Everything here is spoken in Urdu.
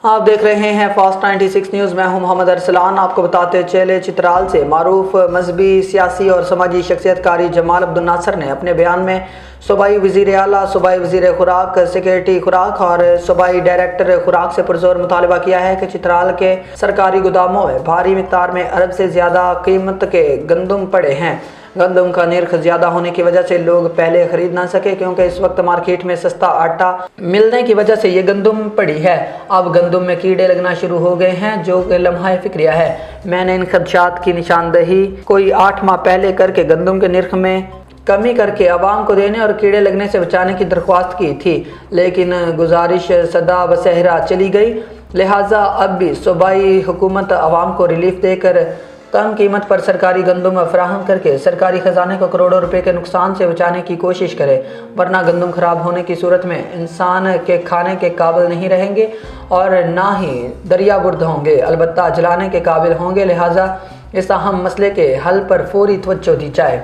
آپ دیکھ رہے ہیں فاسٹ 96 نیوز۔ میں ہوں محمد ارسلان۔ آپ کو بتاتے چلے چترال سے معروف مذہبی، سیاسی اور سماجی شخصیت قاری جمال عبد الناصر نے اپنے بیان میں صوبائی وزیر اعلیٰ، صوبائی وزیر خوراک، سیکریٹری خوراک اور صوبائی ڈائریکٹر خوراک سے پرزور مطالبہ کیا ہے کہ چترال کے سرکاری گوداموں میں بھاری مقدار میں ارب سے زیادہ قیمت کے گندم پڑے ہیں۔ گندم کا نرخ زیادہ ہونے کی وجہ سے لوگ پہلے خرید نہ سکے، کیونکہ اس وقت مارکیٹ میں سستا آٹا ملنے کی وجہ سے یہ گندم پڑی ہے۔ اب گندم میں کیڑے لگنا شروع ہو گئے ہیں، جو کہ لمحہ فکریہ ہے۔ میں نے ان خدشات کی نشاندہی کوئی 8 ماہ پہلے کر کے گندم کے نرخ میں کمی کر کے عوام کو دینے اور کیڑے لگنے سے بچانے کی درخواست کی تھی، لیکن گزارش سدا بصحرا چلی گئی۔ لہٰذا اب بھی صوبائی حکومت عوام کو ریلیف دے کر کم قیمت پر سرکاری گندم فراہم کر کے سرکاری خزانے کو کروڑوں روپے کے نقصان سے بچانے کی کوشش کرے، ورنہ گندم خراب ہونے کی صورت میں انسان کے کھانے کے قابل نہیں رہیں گے اور نہ ہی دریا برد ہوں گے، البتہ جلانے کے قابل ہوں گے۔ لہٰذا اس اہم مسئلے کے حل پر فوری توجہ دی جائے۔